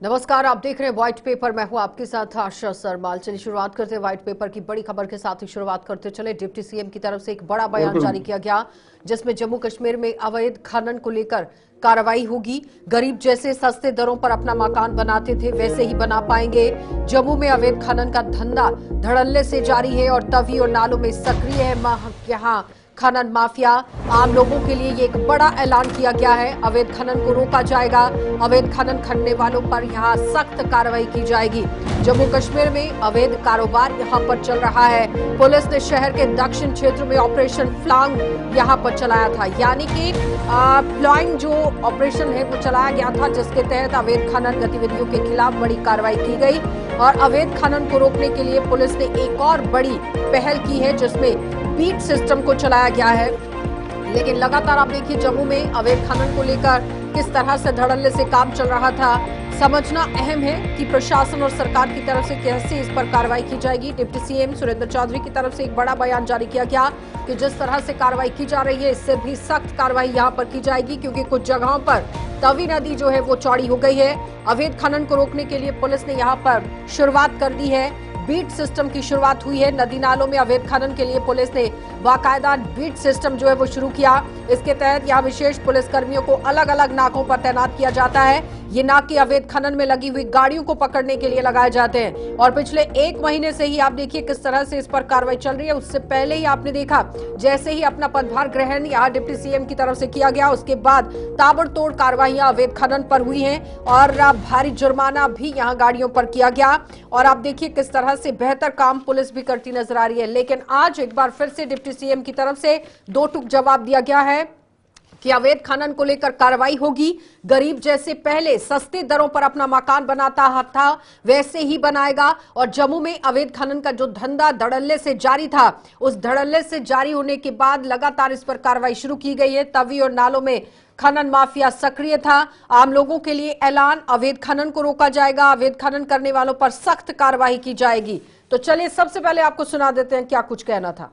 नमस्कार, आप देख रहे हैं व्हाइट पेपर। मैं हूं आपके साथ आशा सरमाल। चलिए शुरुआत करते हैं व्हाइट पेपर की बड़ी खबर के साथ ही शुरुआत करते चले। डिप्टी सीएम की तरफ से एक बड़ा बयान जारी किया गया जिसमें जम्मू कश्मीर में अवैध खनन को लेकर कार्रवाई होगी। गरीब जैसे सस्ते दरों पर अपना मकान बनाते थे वैसे ही बना पाएंगे। जम्मू में अवैध खनन का धंधा धड़ल्ले से जारी है और तवी और नालों में सक्रिय है यहाँ खनन माफिया। आम लोगों के लिए ये एक बड़ा ऐलान किया गया है। अवैध खनन को रोका जाएगा। अवैध खनन करने वालों पर यहाँ सख्त कार्रवाई की जाएगी। जम्मू कश्मीर में अवैध कारोबार यहाँ पर चल रहा है। पुलिस ने शहर के दक्षिण क्षेत्र में ऑपरेशन फ्लांग यहाँ पर चलाया था, यानी कि फ्लाइंग जो ऑपरेशन है वो चलाया गया था, जिसके तहत अवैध खनन गतिविधियों के खिलाफ बड़ी कार्रवाई की गई। और अवैध खनन को रोकने के लिए पुलिस ने एक और बड़ी पहल की है जिसमें बीट सिस्टम को चलाया गया है। लेकिन लगातार आप देखिए जम्मू में अवैध खनन को लेकर किस तरह से धड़ल्ले से काम चल रहा था। समझना अहम है कि प्रशासन और सरकार की तरफ से कैसे इस पर कार्रवाई की जाएगी। डिप्टी सीएम सुरेंद्र चौधरी की तरफ से एक बड़ा बयान जारी किया गया कि जिस तरह से कार्रवाई की जा रही है इससे भी सख्त कार्रवाई यहां पर की जाएगी, क्योंकि कुछ जगहों पर तवी नदी जो है वो चौड़ी हो गई है। अवैध खनन को रोकने के लिए पुलिस ने यहां पर शुरुआत कर दी है। बीट सिस्टम की शुरुआत हुई है। नदी नालों में अवैध खनन के लिए पुलिस ने बाकायदा बीट सिस्टम जो है वो शुरू किया। इसके तहत यहाँ विशेष पुलिस कर्मियों को अलग अलग नाकों पर तैनात किया जाता है। ये नाके अवैध खनन में लगी हुई गाड़ियों को पकड़ने के लिए लगाए जाते हैं। और पिछले एक महीने से ही आप देखिए किस तरह से इस पर कार्रवाई चल रही है। उससे पहले ही आपने देखा जैसे ही अपना पदभार ग्रहण यहाँ डिप्टी सीएम की तरफ से किया गया, उसके बाद ताबड़तोड़ कार्रवाइयां अवैध खनन पर हुई हैं और भारी जुर्माना भी यहाँ गाड़ियों पर किया गया। और आप देखिए किस तरह से बेहतर काम पुलिस भी करती नजर आ रही है। लेकिन आज एक बार फिर से डिप्टी सीएम की तरफ से दो टूक जवाब दिया गया है कि अवैध खनन को लेकर कार्रवाई होगी। गरीब जैसे पहले सस्ते दरों पर अपना मकान बनाता था वैसे ही बनाएगा। और जम्मू में अवैध खनन का जो धंधा धड़ल्ले से जारी था, उस धड़ल्ले से जारी होने के बाद लगातार इस पर कार्रवाई शुरू की गई है। तवी और नालों में खनन माफिया सक्रिय था। आम लोगों के लिए ऐलान, अवैध खनन को रोका जाएगा। अवैध खनन करने वालों पर सख्त कार्रवाई की जाएगी। तो चलिए सबसे पहले आपको सुना देते हैं क्या कुछ कहना था।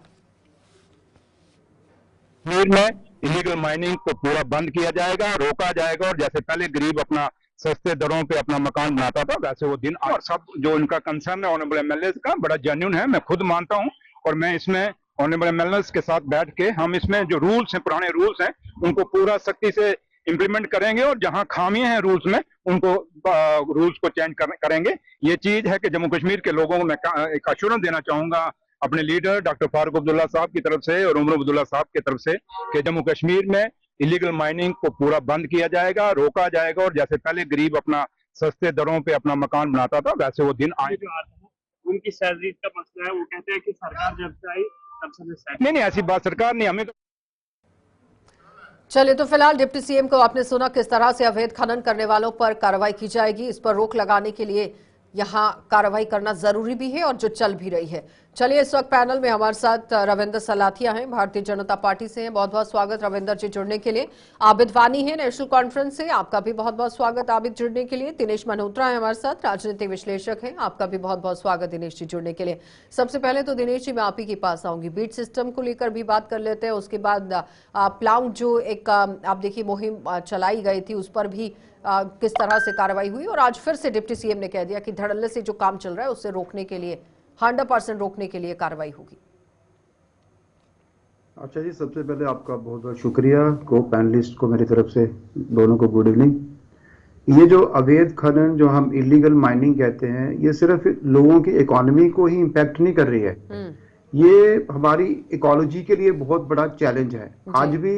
इलीगल माइनिंग को पूरा बंद किया जाएगा, रोका जाएगा। और जैसे पहले गरीब अपना सस्ते दरों पे अपना मकान बनाता था वैसे वो दिन और सब जो उनका कंसर्न है ऑनरेबल एमएलए का बड़ा जेन्युइन है, मैं खुद मानता हूं। और मैं इसमें ऑनरेबल एमएलए के साथ बैठ के हम इसमें जो रूल्स हैं, पुराने रूल्स हैं, उनको पूरा सख्ती से इंप्लीमेंट करेंगे। और जहां खामियां हैं रूल्स में उनको रूल्स को चेंज करेंगे। ये चीज है कि जम्मू कश्मीर के लोगों को मैं एक अश्योरेंस देना चाहूंगा अपने लीडर डॉक्टर फारूक अब्दुल्ला साहब की तरफ से और उमर अब्दुल्ला साहब की तरफ से कि जम्मू कश्मीर में इलीगल माइनिंग को पूरा बंद किया जाएगा, रोका जाएगा। और जैसे पहले गरीब अपना सस्ते दरों पे अपना मकान बनाता था वैसे वो दिन आए। उनकी सैलरी का मसला है, वो कहते हैं कि सरकार जब से आई तब से नहीं, ऐसी बात सरकार नहीं, हमें तो। चलिए, तो फिलहाल डिप्टी सीएम को आपने सुना किस तरह से अवैध खनन करने वालों पर कार्रवाई की जाएगी। इस पर रोक लगाने के लिए यहाँ कार्रवाई करना जरूरी भी है और जो चल भी रही है। चलिए, इस वक्त पैनल में हमारे साथ रविंदर सलाथिया हैं, भारतीय जनता पार्टी से हैं। बहुत बहुत स्वागत रविंदर जी जुड़ने के लिए। आबिद वानी है नेशनल कॉन्फ्रेंस से, आपका भी बहुत बहुत स्वागत आबिद जुड़ने के लिए। दिनेश मल्होत्रा है हमारे साथ, राजनीतिक विश्लेषक हैं, आपका भी बहुत बहुत स्वागत दिनेश जी जुड़ने के लिए। सबसे पहले तो दिनेश जी मैं आप ही के पास आऊंगी, बीट सिस्टम को लेकर भी बात कर लेते हैं। उसके बाद प्लाउंग जो एक आप देखिए मुहिम चलाई गई थी उस पर भी किस तरह से कार्रवाई हुई। और आज फिर से डिप्टी सीएम ने कह दिया कि धड़ल्ले से जो काम चल रहा है उससे रोकने के लिए 100% रोकने के लिए कार्रवाई होगी। अच्छा जी, सबसे पहले आपका बहुत बहुत शुक्रिया को पैनलिस्ट को मेरी तरफ से दोनों को गुड इवनिंग। ये जो अवैध खनन जो हम इलीगल माइनिंग कहते हैं, ये सिर्फ लोगों की इकोनॉमी को ही इम्पैक्ट नहीं कर रही है, ये हमारी इकोलॉजी के लिए बहुत बड़ा चैलेंज है। आज भी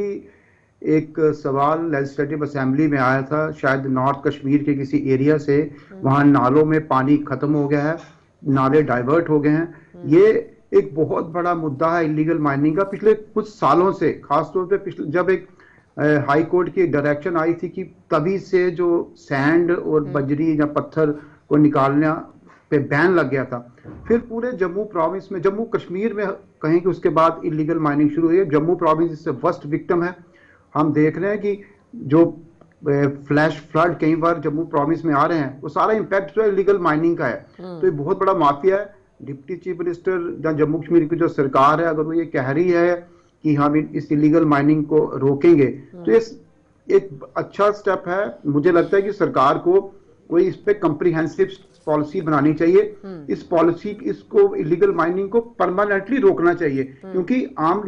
एक सवाल लेजिस्लेटिव असेंबली में आया था, शायद नॉर्थ कश्मीर के किसी एरिया से, वहां नालों में पानी खत्म हो गया है, नाले डाइवर्ट हो गए हैं। ये एक बहुत बड़ा मुद्दा है इलीगल माइनिंग का पिछले कुछ सालों से, खासतौर पे पिछले जब एक हाई कोर्ट की डायरेक्शन आई थी कि तभी से जो सैंड और बजरी या पत्थर को निकालने पे बैन लग गया था, फिर पूरे जम्मू प्रोविंस में, जम्मू कश्मीर में कहें कि उसके बाद इलीगल माइनिंग शुरू हुई है। जम्मू प्रोविंस इससे वर्स्ट विक्टिम है। हम देख रहे हैं कि जो फ्लैश फ्लड कई बार जम्मू प्रोविंस में आ रहे हैं, वो सारा इम्पैक्ट जो है इलीगल माइनिंग का है। तो ये बहुत बड़ा माफिया है। डिप्टी चीफ मिनिस्टर या जम्मू कश्मीर की जो सरकार है, अगर वो ये कह रही है कि हम इस इलीगल माइनिंग को रोकेंगे, तो ये एक अच्छा स्टेप है। मुझे लगता है कि सरकार को कोई इस पे कंप्रीहेंसिव पॉलिसी बनानी चाहिए। इस पॉलिसी इसको इलीगल माइनिंग को परमानेंटली रोकना चाहिए, क्योंकि आम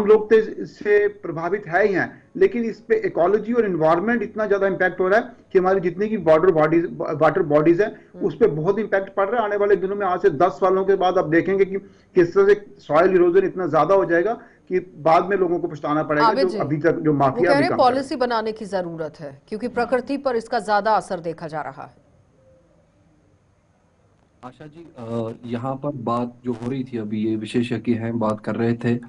लोग तो इससे प्रभावित है ही हैं, लेकिन इस पे इकोलॉजी और एनवायरनमेंट इतना ज्यादा इंपैक्ट हो रहा है कि हमारी जितनी की वाटर बॉडीज है उस पे बहुत इंपैक्ट पड़ रहा है। आने वाले दिनों में आज से 10 सालों के बाद आप देखेंगे कि किस तरह से सॉइल इरोजन इतना ज्यादा हो जाएगा कि बाद में लोगों को पछताना पड़ेगा, जो अभी तक जो माफिया भी पॉलिसी बनाने की जरूरत है क्योंकि प्रकृति पर इसका ज्यादा असर देखा जा रहा है। आशा जी, यहाँ पर बात जो हो रही थी अभी, ये विशेषज्ञ हैं बात कर रहे थे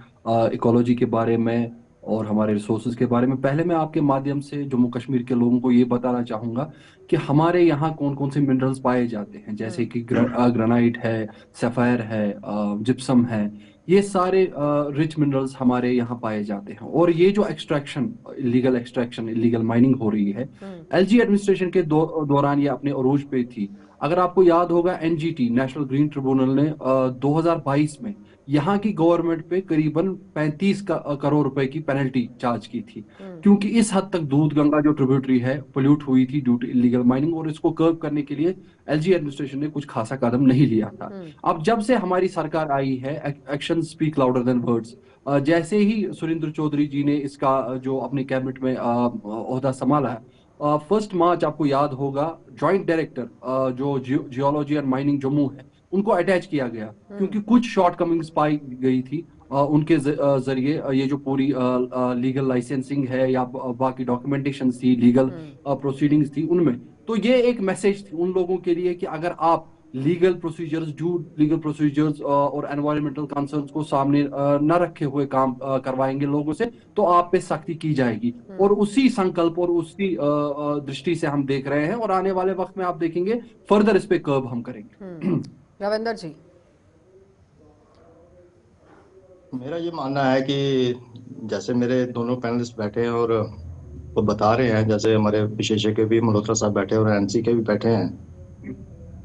इकोलॉजी के बारे में और हमारे रिसोर्सेज के बारे में। पहले मैं आपके माध्यम से जम्मू कश्मीर के लोगों को ये बताना चाहूँगा कि हमारे यहाँ कौन कौन से मिनरल्स पाए जाते हैं, जैसे कि ग्रेनाइट है, सफ़ायर है, जिप्सम है। ये सारे रिच मिनरल्स हमारे यहाँ पाए जाते हैं। और ये जो एक्सट्रैक्शन, इलीगल माइनिंग हो रही है, एलजी एडमिनिस्ट्रेशन के दौरान ये अपने अरूज पे थी। अगर आपको याद होगा, एनजीटी नेशनल ग्रीन ट्रिब्यूनल ने 2022 में यहाँ की गवर्नमेंट पे करीबन 35 करोड़ रुपए की पेनल्टी चार्ज की थी, क्योंकि इस हद तक दूध गंगा जो ट्रिब्यूटरी है पोल्यूट हुई थी ड्यू टू इलीगल माइनिंग। और इसको कर्व करने के लिए एलजी एडमिनिस्ट्रेशन ने कुछ खासा कदम नहीं लिया था। अब जब से हमारी सरकार आई है, action speak louder than words. जैसे ही सुरेंद्र चौधरी जी ने इसका जो अपने कैबिनेट में ओहदा संभाला है, 1 मार्च आपको याद होगा, जॉइंट डायरेक्टर जो जियोलॉजी एंड माइनिंग जम्मू है, उनको अटैच किया गया क्योंकि कुछ शॉर्टकमिंग्स पाई गई थी उनके जरिए। ये जो पूरी लीगल लाइसेंसिंग है या बाकी डॉक्यूमेंटेशन थी, लीगल प्रोसीडिंग्स थी, उनमें तो ये एक मैसेज थी उन लोगों के लिए कि अगर आप लीगल प्रोसीजर्स और एनवायरमेंटल कंसर्न्स को सामने न रखे हुए काम करवाएंगे लोगों से, तो आप पे सख्ती की जाएगी। और उसी संकल्प और उसी दृष्टि से हम देख रहे हैं, और आने वाले वक्त में आप देखेंगे फर्दर इस पे कर्व हम करेंगे। रविंदर जी, मेरा ये मानना है कि जैसे मेरे दोनों पैनलिस्ट बैठे हैं और वो बता रहे हैं, जैसे हमारे विशेषज्ञ भी मल्होत्रा साहब बैठे हैं और एनसी के भी बैठे हैं,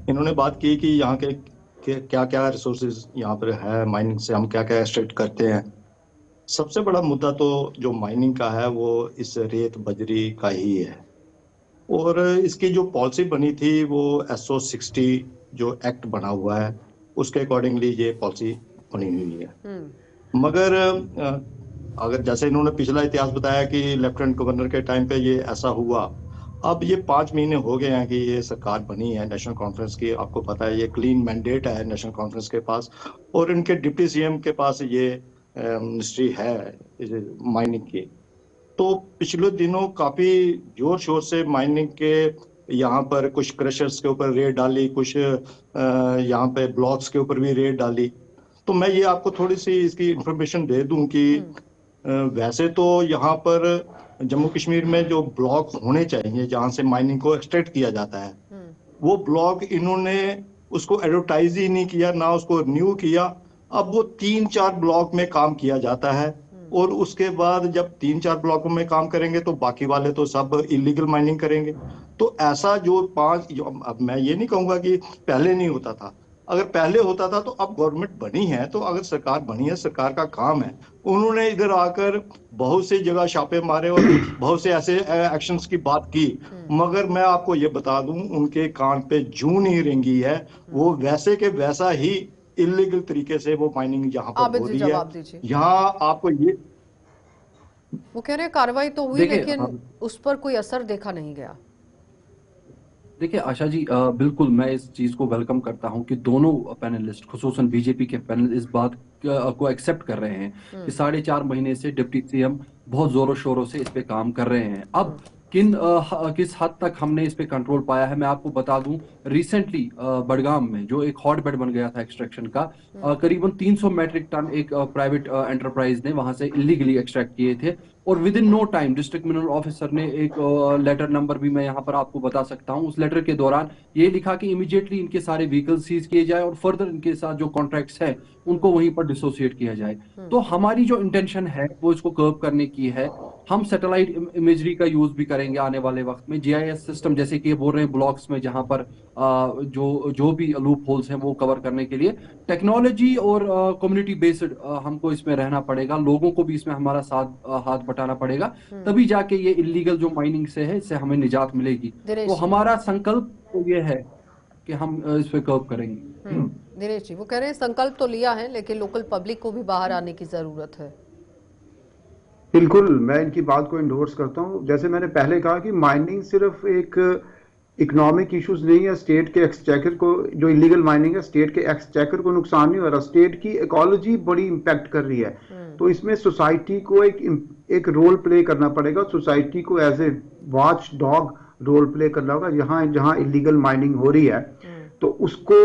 इन्होंने बात की कि यहाँ के क्या क्या रिसोर्सेज यहाँ पर है, माइनिंग से हम क्या क्या एक्सट्रैक्ट करते हैं। सबसे बड़ा मुद्दा तो जो माइनिंग का है वो इस रेत बजरी का ही है, और इसकी जो पॉलिसी बनी थी वो SO60 जो एक्ट बना हुआ है उसके अकॉर्डिंगली ये पॉलिसी बनी हुई है। मगर अगर जैसे इन्होंने पिछला इतिहास बताया कि लेफ्टिनेंट गवर्नर के टाइम पे ये ऐसा हुआ, अब ये 5 महीने हो गए हैं कि ये सरकार बनी है नेशनल कॉन्फ्रेंस की। आपको पता है ये क्लीन मैंडेट है नेशनल कॉन्फ्रेंस के पास, और इनके डिप्टी सीएम के पास ये मिनिस्ट्री है माइनिंग की। तो पिछले दिनों काफी जोर शोर से माइनिंग के यहाँ पर कुछ क्रशर्स के ऊपर रेड डाली, कुछ यहाँ पे ब्लॉक्स के ऊपर भी रेड डाली। तो मैं ये आपको थोड़ी सी इसकी इंफॉर्मेशन दे दूं कि वैसे तो यहाँ पर जम्मू कश्मीर में जो ब्लॉक होने चाहिए जहाँ से माइनिंग को एक्सट्रैक्ट किया जाता है, वो ब्लॉक इन्होंने उसको एडवर्टाइज ही नहीं किया, ना उसको रिन्यू किया। अब वो 3-4 ब्लॉक में काम किया जाता है, और उसके बाद जब 3-4 ब्लॉकों में काम करेंगे तो बाकी वाले तो सब इलीगल माइनिंग करेंगे। तो ऐसा जो अब मैं ये नहीं कहूंगा कि पहले नहीं होता था, अगर पहले होता था तो अब गवर्नमेंट बनी है, तो अगर सरकार बनी है, सरकार का काम है, उन्होंने इधर आकर बहुत सी जगह छापे मारे और बहुत से ऐसे एक्शंस की बात की, मगर मैं आपको ये बता दूं उनके कान पे जूं नहीं रेंगी है। वो वैसे के वैसा ही इलीगल तरीके से वो माइनिंग यहाँ पर हो रही है। यहाँ आपको ये वो कह रहे कार्रवाई तो हुई लेकिन उस पर कोई असर देखा नहीं गया। देखिए आशा जी, बिल्कुल मैं इस चीज को वेलकम करता हूं कि दोनों पैनलिस्ट, खुसूसन बीजेपी के पैनल, इस बात को एक्सेप्ट कर रहे हैं कि 4.5 महीने से डिप्टी सीएम बहुत जोरों शोरों से इस पे काम कर रहे हैं। अब किस हद तक हमने इस पे कंट्रोल पाया है, मैं आपको बता दूं, रिसेंटली बडगाम में जो एक हॉटबेड बन गया था एक्सट्रैक्शन का, करीबन 300 मेट्रिक टन एक प्राइवेट एंटरप्राइज ने वहां से इलीगली एक्सट्रैक्ट किए थे, और within no time district mineral officer ने एक लेटर नंबर भी मैं यहाँ पर आपको बता सकता हूँ, उस लेटर के दौरान ये लिखा कि इमीडिएटली इनके सारे व्हीकल सीज किए जाए और फर्दर इनके साथ जो कॉन्ट्रैक्ट्स है उनको वहीं पर डिसोसिएट किया जाए। तो हमारी जो इंटेंशन है वो इसको कर्व करने की है। हम सैटेलाइट इमेजरी का यूज भी करेंगे आने वाले वक्त में। जीआईएस सिस्टम, जैसे कि ये बोल रहे हैं ब्लॉक्स में जहां पर जो भी लूप होल्स हैं वो कवर करने के लिए टेक्नोलॉजी और कम्युनिटी बेस्ड हमको इसमें रहना पड़ेगा। लोगों को भी इसमें हमारा साथ हाथ बटाना पड़ेगा, तभी जाके ये इलीगल जो माइनिंग से है इससे हमें निजात मिलेगी। तो हमारा संकल्प तो ये है कि हम इस पे कर्व करेंगे। दिनेश जी, वो कह रहे हैं संकल्प तो लिया है लेकिन लोकल पब्लिक को भी बाहर आने की जरूरत है। बिल्कुल, मैं इनकी बात को इंडोर्स करता हूं। जैसे मैंने पहले कहा कि माइनिंग सिर्फ एक इकोनॉमिक इश्यूज नहीं है। स्टेट के एक्सचेकर को, जो इलीगल माइनिंग है, स्टेट के एक्सचेकर को नुकसान नहीं हो रहा, स्टेट की इकोलॉजी बड़ी इंपैक्ट कर रही है। तो इसमें सोसाइटी को एक रोल प्ले करना पड़ेगा। सोसाइटी को as a watchdog role play करना होगा। जहां जहां इलीगल माइनिंग हो रही है तो उसको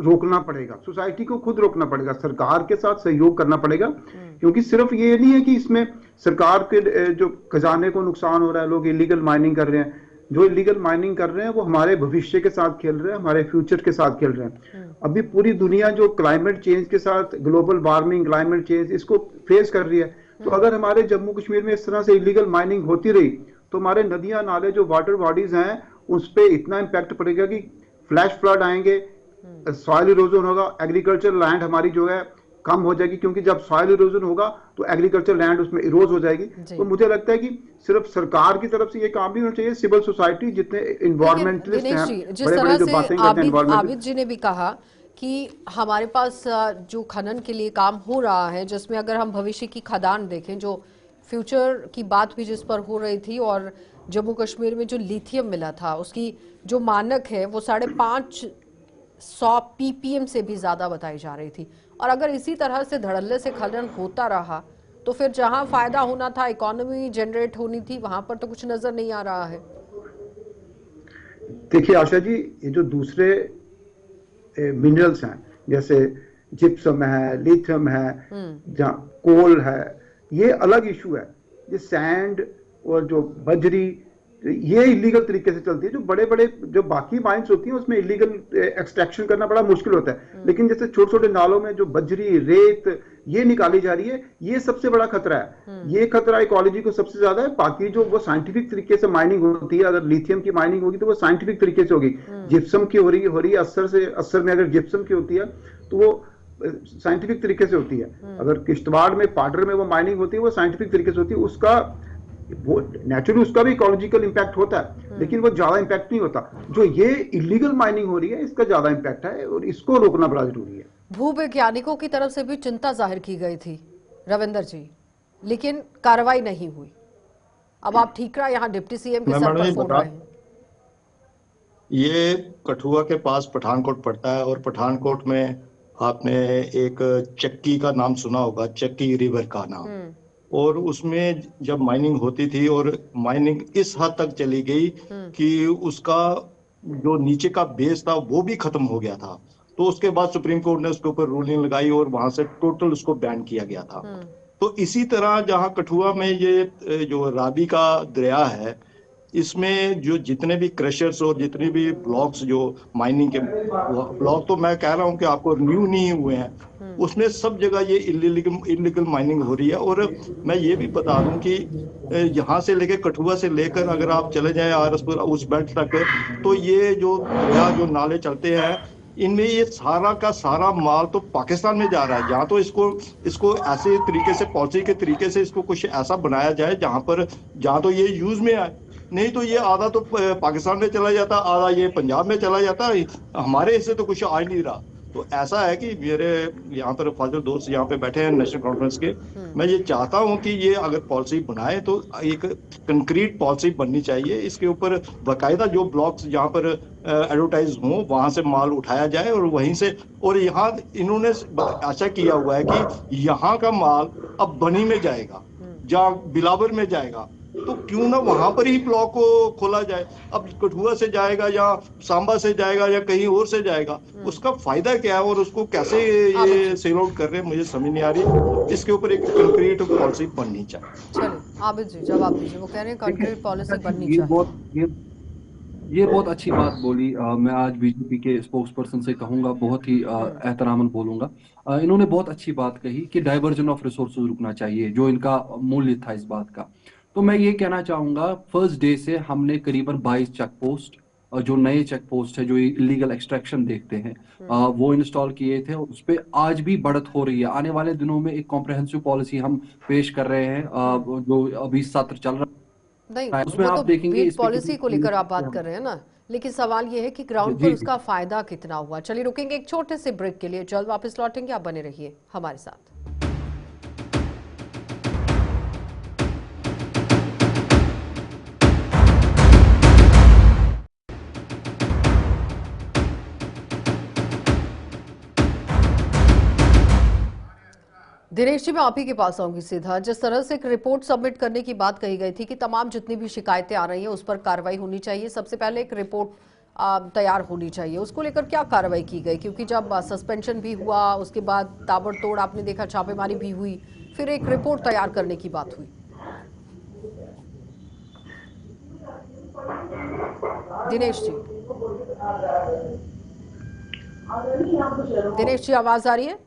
रोकना पड़ेगा, सोसाइटी को खुद रोकना पड़ेगा, सरकार के साथ सहयोग करना पड़ेगा। क्योंकि सिर्फ ये नहीं है कि इसमें सरकार के जो खजाने को नुकसान हो रहा है, लोग इलीगल माइनिंग कर रहे हैं। जो इलीगल माइनिंग कर रहे हैं वो हमारे भविष्य के साथ खेल रहे हैं, हमारे फ्यूचर के साथ खेल रहे हैं। अभी पूरी दुनिया जो क्लाइमेट चेंज के साथ, ग्लोबल वार्मिंग, क्लाइमेट चेंज, इसको फेस कर रही है। तो अगर हमारे जम्मू कश्मीर में इस तरह से इलीगल माइनिंग होती रही तो हमारे नदियां, नाले, जो वाटर बॉडीज हैं, उस पर इतना इम्पैक्ट पड़ेगा कि फ्लैश फ्लड आएंगे, सॉइल इरोजन होगा, एग्रीकल्चर लैंड हमारी जो है कम हो जाएगी। क्योंकि जब सॉइल इरोजन होगा तो एग्रीकल्चर लैंड उसमें इरोज हो जाएगी। तो मुझे लगता है कि सिर्फ सरकार की तरफ से ये काम नहीं होना चाहिए, सिविल सोसाइटी, जितने इन्वायरमेंटलिस्ट हैं, बड़े-बड़े जो बातें करते हैं एनवायरमेंट। आबिद जी ने भी कहा कि हमारे पास जो खनन के लिए काम हो रहा है, जिसमें अगर हम भविष्य की खदान देखें, जो फ्यूचर की बात भी जिस पर हो रही थी, और जम्मू कश्मीर में जो लिथियम मिला था उसकी जो मानक है वो 550 ppm से भी ज्यादा बताई जा रही थी। और अगर इसी तरह से धड़ल्ले से खनन होता रहा तो फिर जहां फायदा होना था, इकोनॉमी जनरेट होनी थी, वहां पर तो कुछ नजर नहीं आ रहा है। देखिए आशा जी, ये जो दूसरे मिनरल्स हैं, जैसे जिप्सम है, लिथियम है, जहाँ कोल है, ये अलग इशू है। ये सैंड और जो बजरी, ये इलीगल तरीके से चलती है। जो बड़े बड़े जो बाकी माइंस होती हैं उसमें इलीगल एक्सट्रैक्शन करना बड़ा मुश्किल होता है। लेकिन जैसे छोटे छोटे नालों में जो बजरी, रेत ये निकाली जा रही है, ये सबसे बड़ा खतरा है। ये खतरा इकोलॉजी को सबसे ज्यादा है। बाकी जो वो साइंटिफिक तरीके से माइनिंग होती है, अगर लिथियम की माइनिंग होगी तो वो साइंटिफिक तरीके से होगी। जिप्सम की हो रही है, असर में अगर जिप्सम की होती है तो वो साइंटिफिक तरीके से होती है। अगर किश्तवाड़ में, पाडर में वो माइनिंग होती है, वो साइंटिफिक तरीके से होती है। उसका वो नेचुरली उसका भी इकोलॉजिकल इंपैक्ट होता है, लेकिन वो ज्यादा इंपैक्ट नहीं होता। जो ये इलीगल माइनिंग हो रही है इसका ज्यादा इंपैक्ट है और इसको रोकना बड़ा जरूरी है। भूवैज्ञानिकों की तरफ से भी चिंता जाहिर की गई थी रविंदर जी, लेकिन कार्रवाई नहीं हुई। अब आप ठीकरा यहाँ डिप्टी सीएम के सर पर फोड़ रहे हैं। ये कठुआ के पास पठानकोट पड़ता है और पठानकोट में आपने एक चक्की का नाम सुना होगा, चक्की रिवर का नाम। और उसमें जब माइनिंग होती थी और माइनिंग इस हद तक चली गई कि उसका जो नीचे का बेस था वो भी खत्म हो गया था। तो उसके बाद सुप्रीम कोर्ट ने उसके ऊपर रूलिंग लगाई और वहां से टोटल उसको बैन किया गया था। तो इसी तरह जहां कठुआ में ये जो रावी का दरिया है, इसमें जो जितने भी क्रशर्स और जितने भी ब्लॉक्स, जो माइनिंग के ब्लॉक, तो मैं कह रहा हूं कि आपको न्यू नहीं हुए हैं, उसमें सब जगह ये इलीगल माइनिंग हो रही है। और मैं ये भी बता दूं कि यहाँ से लेकर कठुआ से लेकर अगर आप चले जाएं आरसपुर उस बेल्ट तक, तो ये जो नाले चलते हैं, इनमें ये सारा का सारा माल तो पाकिस्तान में जा रहा है। जहाँ तो इसको ऐसे तरीके से, पॉलिसी के तरीके से इसको कुछ ऐसा बनाया जाए जहाँ तो ये यूज में आए। नहीं तो ये आधा तो पाकिस्तान में चला जाता, आधा ये पंजाब में चला जाता, हमारे हिस्से तो कुछ आ नहीं रहा। तो ऐसा है कि मेरे यहाँ पर फाजिल दोस्त यहाँ पे बैठे हैं नेशनल कॉन्फ्रेंस के, मैं ये चाहता हूँ कि ये अगर पॉलिसी बनाए तो एक कंक्रीट पॉलिसी बननी चाहिए। इसके ऊपर बाकायदा जो ब्लॉक्स जहाँ पर एडवर्टाइज हों वहां से माल उठाया जाए और वहीं से, और यहाँ इन्होंने ऐसा किया हुआ है कि यहाँ का माल अब बनी में जाएगा, जहाँ बिलावर में जाएगा, तो क्यों ना वहां पर ही ब्लॉक को खोला जाए। अब कठुआ से जाएगा या सांबा से जाएगा या कहीं और से जाएगा, उसका फायदा क्या है और उसको कैसे ये सेल आउट कर रहे हैं, मुझे समझ नहीं आ रही। इसके ऊपर एक कंक्रीट पॉलिसी बननी चाहिए। चलिए आबिद जी जवाब दीजिए। वो कह रहे हैं कंक्रीट पॉलिसी बननी चाहिए। ये बहुत अच्छी बात बोली। मैं आज बीजेपी के स्पोक्स पर्सन से कहूंगा, बहुत ही एहतरामन बोलूंगा। इन्होंने बहुत अच्छी बात कही कि डाइवर्जन ऑफ रिसोर्सेज रुकना चाहिए, जो इनका मूल्य था इस बात का। तो मैं ये कहना चाहूंगा, फर्स्ट डे से हमने करीबन 22 चेक पोस्ट, जो नए चेक पोस्ट है जो इलीगल एक्सट्रैक्शन देखते हैं, वो इंस्टॉल किए थे, और उस पे आज भी बढ़त हो रही है। आने वाले दिनों में एक कॉम्प्रहेंसिव पॉलिसी हम पेश कर रहे हैं, जो अभी सत्र चल रहा नहीं, है, उसमें वो आप तो देखेंगे बीट इस पे पॉलिसी को लेकर आप बात कितनी कर रहे हैं ना, लेकिन सवाल ये है कि ग्राउंड पर जी जी। उसका फायदा कितना हुआ। चलिए रुकेंगे एक छोटे से ब्रेक के लिए, जल्द वापस लौटेंगे, आप बने रहिए हमारे साथ। दिनेश जी, मैं आप ही के पास आऊंगी सीधा। जिस तरह से एक रिपोर्ट सबमिट करने की बात कही गई थी कि तमाम जितनी भी शिकायतें आ रही हैं उस पर कार्रवाई होनी चाहिए, सबसे पहले एक रिपोर्ट तैयार होनी चाहिए, उसको लेकर क्या कार्रवाई की गई? क्योंकि जब सस्पेंशन भी हुआ, उसके बाद ताबड़तोड़ आपने देखा छापेमारी भी हुई, फिर एक रिपोर्ट तैयार करने की बात हुई। दिनेश जी, दिनेश जी आवाज आ रही है?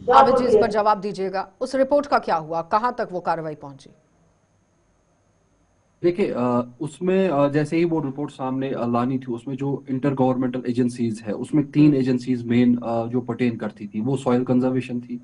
आबिद जी इस पर जवाब दीजिएगा, उस रिपोर्ट का क्या हुआ, कहां तक वो कार्रवाई पहुंची? देखिए, उसमें जैसे ही वो रिपोर्ट सामने लानी थी, उसमें जो इंटर गवर्नमेंटल एजेंसीज है, उसमें 3 एजेंसीज मेन जो पर्टेन करती थी, वो सॉइल कंजर्वेशन थी,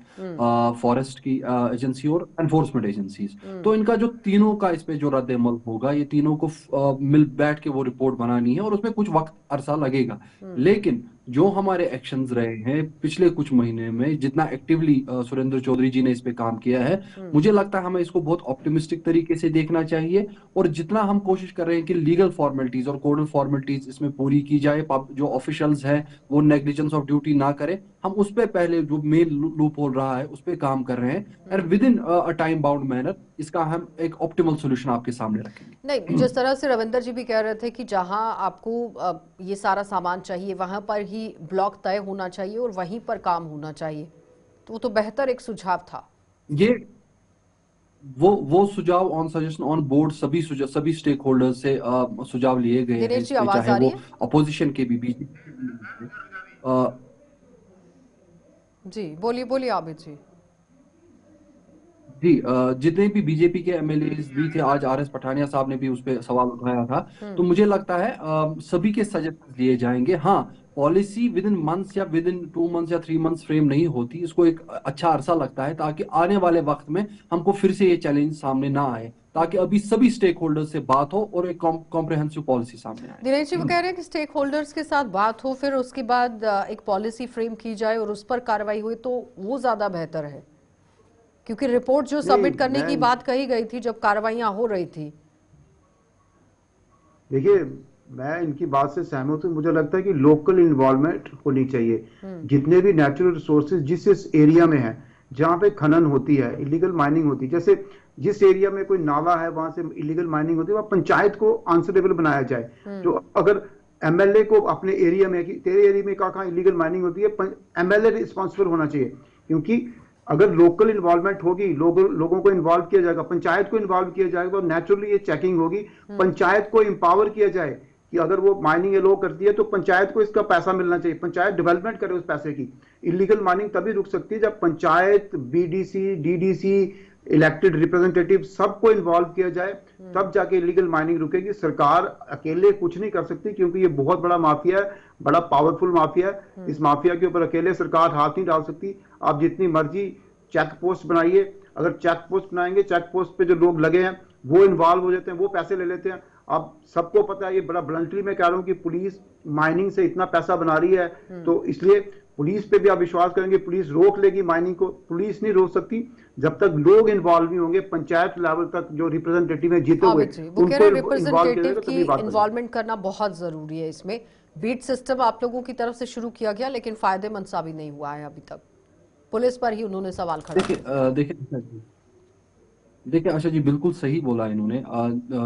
फॉरेस्ट की एजेंसी और एनफोर्समेंट एजेंसीज। तो इनका जो तीनों का इस पे जो रद्द-ए-अमल होगा, ये तीनों को मिल बैठ के वो रिपोर्ट बनानी है, और उसमें कुछ वक्त अरसा लगेगा। लेकिन जो हमारे एक्शंस रहे हैं पिछले कुछ महीने में, जितना एक्टिवली सुरेंद्र चौधरी जी ने इस पे काम किया है, मुझे लगता है हमें इसको बहुत ऑप्टिमिस्टिक तरीके से देखना चाहिए। और जितना हम कोशिश कर रहे हैं कि लीगल फॉर्मेलिटीज और कोडल फॉर्मेलिटीज इसमें पूरी की जाए, जो ऑफिशियल्स हैं वो नेग्लिजेंस ऑफ ड्यूटी ना करें, हम उस पे पहले जो मेन लूप होल रहा है उस पे काम कर रहे हैं, और with in a time bound manner इसका हम एक ऑप्टिमल सोल्यूशन आपके सामने रखेंगे। नहीं, जिस तरह से रविंदर जी भी कह रहे थे कि जहां आपको ये सारा सामान चाहिए वहां पर ही ब्लॉक तय होना चाहिए और वहीं पर काम होना चाहिए, तो वो तो बेहतर एक सुझाव था। ये वो सुझाव ऑन सजेशन ऑन बोर्ड सभी स्टेक होल्डर्स से सुझाव लिए गए हैं दिनेश इस जी पे, आवाज चाहे आ रही वो है? अपोजिशन के भी बीजेपी। जी बोलिए बोलिए आबिद जी। जी, जितने भी बीजेपी के एमएलएज भी थे, आज आरएस पठानिया साहब ने भी उस पर सवाल उठाया था, तो मुझे लगता है सभी के सजेशन लिए जाएंगे। हाँ, पॉलिसी विद इन मंथ्स या विद इन 2 मंथ्स या 3 मंथ्स फ्रेम नहीं होती, इसको एक अच्छा अरसा लगता है, ताकि आने वाले वक्त में हमको फिर से ये चैलेंज सामने ना आए, ताकि अभी सभी स्टेक होल्डर्स से बात हो और एक कॉम्प्रिहेंसिव पॉलिसी सामने आए। दिनेश जी वो कह रहे हैं कि स्टेक होल्डर्स के साथ बात हो, फिर उसके बाद एक पॉलिसी फ्रेम की जाए और उस पर कार्रवाई हुई, तो वो ज्यादा बेहतर है, क्योंकि रिपोर्ट जो सबमिट करने की बात कही गई थी जब कार्रवाइयां हो रही थी। देखिए, मैं इनकी बात से सहमत हूँ। मुझे लगता है कि लोकल इन्वॉल्वमेंट होनी चाहिए। जितने भी नेचुरल रिसोर्सेज जिस एरिया में है, जहाँ पे खनन होती है, इलीगल माइनिंग होती है, जैसे जिस एरिया में कोई नाला है वहां से इलीगल माइनिंग होती है, वहाँ पंचायत को आंसरेबल बनाया जाए। तो अगर एमएलए को अपने एरिया में कि तेरे एरिया में कहाँ इलीगल माइनिंग होती है, एमएलए रिस्पॉन्सिबल होना चाहिए। क्योंकि अगर लोकल इन्वॉल्वमेंट होगी, लोगों को इन्वॉल्व किया जाएगा, पंचायत को इन्वॉल्व किया जाएगा, तो नेचुरली ये चेकिंग होगी। पंचायत को एम्पावर किया जाए कि अगर वो माइनिंग अलो करती है तो पंचायत को इसका पैसा मिलना चाहिए, पंचायत डेवलपमेंट करे उस पैसे की। इलीगल माइनिंग तभी रुक सकती है जब panchayat, BDC, DDC, elected representative सबको इन्वॉल्व किया जाए, तब जाके इलीगल माइनिंग रुकेगी। सरकार अकेले कुछ नहीं कर सकती, क्योंकि ये बहुत बड़ा माफिया है, बड़ा पावरफुल माफिया है। इस माफिया के ऊपर अकेले सरकार हाथ नहीं डाल सकती। आप जितनी मर्जी चेक पोस्ट बनाइए, अगर चेक पोस्ट बनाएंगे, चेक पोस्ट पे जो लोग लगे हैं वो इन्वॉल्व हो जाते हैं, वो पैसे ले लेते हैं। अब सबको पता है, ये बड़ा ब्लंटली मैं कह रहा हूं कि पुलिस माइनिंग से इतना पैसा बना रही है, तो इसलिए पुलिस पे भी आप विश्वास करेंगे, पुलिस रोक लेगी माइनिंग को। पुलिस नहीं रोक सकती जब तक लोग इन्वॉल्व नहीं होंगे। पंचायत लेवल तक जो रिप्रेजेंटेटिव है जीते हुए, उनको रिप्रेजेंटेटिव की इन्वॉल्वमेंट करना बहुत जरूरी है। इसमें बीट सिस्टम आप लोगों की तरफ से शुरू किया गया, लेकिन फायदेमंद साबित नहीं हुआ है अभी तक। पुलिस पर ही उन्होंने सवाल खड़ा किया। देखिए आशा जी, बिल्कुल सही बोला इन्होंने।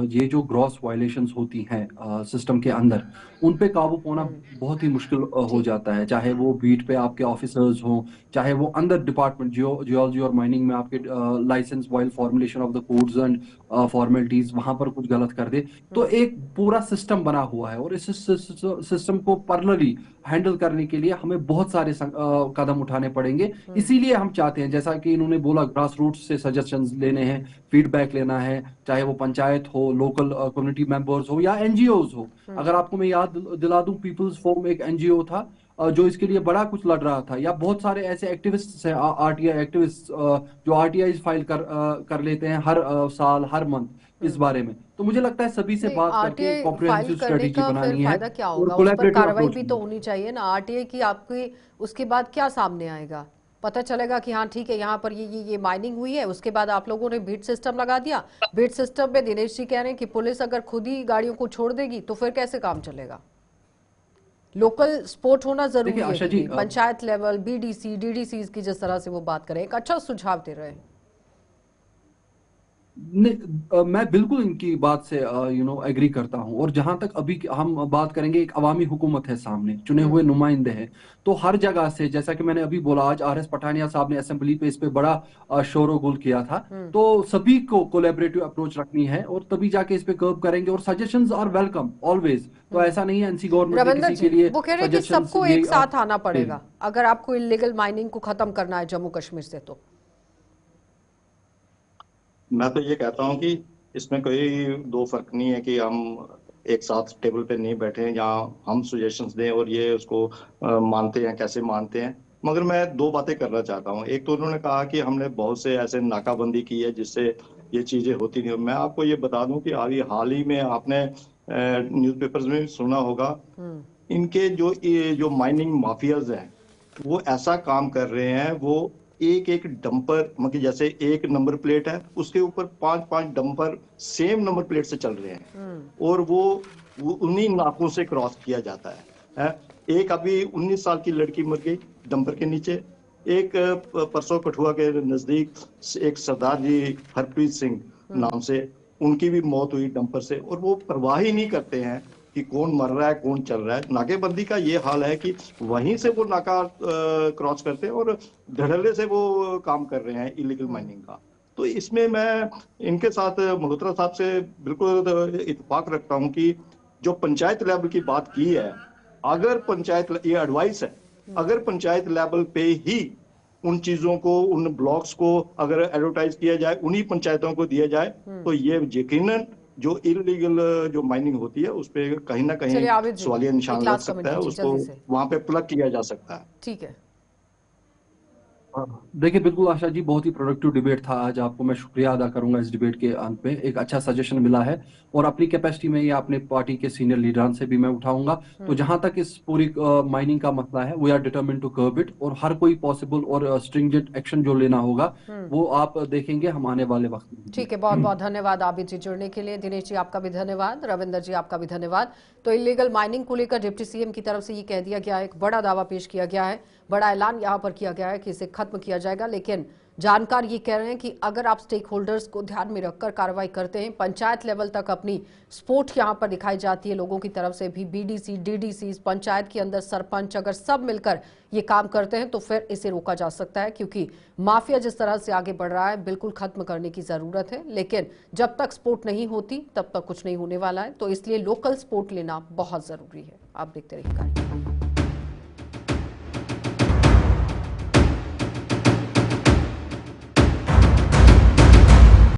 ये जो ग्रॉस वायलेशंस होती हैं सिस्टम के अंदर, उन पे काबू पाना बहुत ही मुश्किल हो जाता है। चाहे वो बीट पे आपके ऑफिसर्स हों, चाहे वो अंदर डिपार्टमेंट जियोलॉजी और माइनिंग में आपके licence while formulation of the codes and formalities वहां पर कुछ गलत कर दे, तो एक पूरा सिस्टम बना हुआ है, और इस सिस्टम को पैरेलली हैंडल करने के लिए हमें बहुत सारे कदम उठाने पड़ेंगे। इसीलिए हम चाहते हैं, जैसा कि इन्होंने बोला, ग्रास रूट्स से सजेशंस लेने हैं, फीडबैक लेना है, चाहे वो पंचायत हो, लोकल कम्युनिटी मेंबर्स हो या एनजीओज हो। अगर आपको मैं याद दिला दूं, पीपल्स फोरम एक एनजीओ था जो इसके लिए बड़ा कुछ लड़ रहा था, या बहुत सारे ऐसे एक्टिविस्ट्स हैं, आरटीआई एक्टिविस्ट जो आरटीआई फाइल कर लेते हैं हर साल, हर मंथ इस बारे में। तो मुझे लगता है सभी से बात करके आरटीआई फाइल कॉम्प्रिहेंसिव करने स्ट्रेटेजी का फिर बनानी है फायदा क्या और होगा? उस पर कोलैबोरेटिव कार्रवाई अप्रोच भी तो होनी चाहिए ना आरटीआई की आपकी। उसके बाद क्या सामने आएगा? पता चलेगा कि हाँ ठीक है, यहाँ पर ये माइनिंग हुई है, उसके बाद आप लोगों ने बीट सिस्टम लगा दिया। बीट सिस्टम में दिनेश जी कह रहे हैं कि पुलिस अगर खुद ही गाड़ियों को छोड़ देगी तो फिर कैसे काम चलेगा? लोकल सपोर्ट होना जरूरी देखिए है आशा कि जी, नहीं? पंचायत लेवल, बीडीसी, डीडीसी की जिस तरह से वो बात करें, एक अच्छा सुझाव दे रहे हैं। मैं बिल्कुल इनकी बात से एग्री करता हूं। और जहां तक अभी हम बात करेंगे, एक अवामी हुकूमत है सामने, चुने हुए नुमाइंदे हैं, तो हर जगह से, जैसा कि मैंने अभी बोला, आज आरएस पठानिया साहब ने असेंबली पे इस पे बड़ा शोर-गुल किया था। तो सभी को कोलैबोरेटिव अप्रोच रखनी है और तभी जाके इस पे कर्व करेंगे। और सजेशंस आर वेलकम ऑलवेज। तो ऐसा नहीं है एनसी गवर्नमेंट ने रविंदर किसी जी के लिए वो कह रहे हैं कि सजेशंस सबको ये एक साथ आना दे पड़ेगा अगर आपको इलीगल माइनिंग को खत्म करना है जम्मू कश्मीर से। तो मैं तो ये कहता हूँ कि इसमें कोई दो फर्क नहीं है कि हम एक साथ टेबल पे नहीं बैठे हैं या हम सजेशंस दें और ये उसको मानते हैं, कैसे मानते हैं। मगर मैं दो बातें करना चाहता हूँ। एक तो उन्होंने कहा कि हमने बहुत से ऐसे नाकाबंदी की है जिससे ये चीजें होती नहीं। मैं आपको ये बता दूं कि अभी हाल ही में आपने न्यूज़पेपर्स में भी सुना होगा, इनके ये जो माइनिंग माफियाज हैं वो ऐसा काम कर रहे हैं, वो एक एक डंपर, मतलब जैसे एक नंबर प्लेट है उसके ऊपर 5-5 डंपर सेम नंबर प्लेट से चल रहे हैं और वो उन्हीं नाकों से क्रॉस किया जाता है। एक अभी 19 साल की लड़की मर गई डंपर के नीचे। एक परसों कठुआ के नजदीक एक सरदार जी हरप्रीत सिंह नाम से, उनकी भी मौत हुई डंपर से। और वो परवाह ही नहीं करते हैं कि कौन मर रहा है कौन चल रहा है। नाकेबंदी का ये हाल है कि वहीं से वो नाका क्रॉस करते हैं और धड़ल्ले से वो काम कर रहे हैं इलीगल माइनिंग का। तो इसमें मैं इनके साथ मल्होत्रा साहब से बिल्कुल इत्तेफाक रखता हूं कि जो पंचायत लेवल की बात की है, अगर पंचायत, ये एडवाइस है, अगर पंचायत लेवल पे ही उन चीजों को, उन ब्लॉक्स को अगर एडवर्टाइज किया जाए, उन्हीं पंचायतों को दिया जाए, तो ये यकीनन जो इलीगल जो माइनिंग होती है उस पर कहीं ना कहीं चलिए आबिद जी, सवालिया एक निशान लग लास्ट सकता है, कमेंट उसको जल्दी से। वहां पे प्लग किया जा सकता है। ठीक है। देखिए बिल्कुल आशा जी, बहुत ही प्रोडक्टिव डिबेट था आज। आपको मैं शुक्रिया अदा करूंगा इस डिबेट के अंत में। एक अच्छा सजेशन मिला है और अपनी कैपेसिटी में ये अपने पार्टी के सीनियर लीडरान से भी मैं उठाऊंगा। तो जहां तक इस पूरी माइनिंग का मसला है, we are determined to curb it, और हर कोई पॉसिबल और स्ट्रिंजेंट एक्शन जो लेना होगा वो आप देखेंगे हम आने वाले वक्त में। ठीक है, बहुत बहुत धन्यवाद आबिद जी जुड़ने के लिए। दिनेश जी आपका भी धन्यवाद, रविंदर जी आपका भी धन्यवाद। तो इलीगल माइनिंग को लेकर डिप्टी सीएम की तरफ से ये कह दिया गया है, एक बड़ा दावा पेश किया गया है, बड़ा ऐलान यहाँ पर किया गया है कि इसे खत्म किया जाएगा। लेकिन जानकार ये कह रहे हैं कि अगर आप स्टेक होल्डर्स को ध्यान में रखकर कार्रवाई करते हैं, पंचायत लेवल तक अपनी सपोर्ट यहाँ पर दिखाई जाती है लोगों की तरफ से भी, बीडीसी, डीडीसी, पंचायत के अंदर सरपंच, अगर सब मिलकर ये काम करते हैं तो फिर इसे रोका जा सकता है। क्योंकि माफिया जिस तरह से आगे बढ़ रहा है, बिल्कुल खत्म करने की जरूरत है। लेकिन जब तक सपोर्ट नहीं होती तब तक कुछ नहीं होने वाला है। तो इसलिए लोकल सपोर्ट लेना बहुत जरूरी है। आप देखते रहिए कार्यक्रम।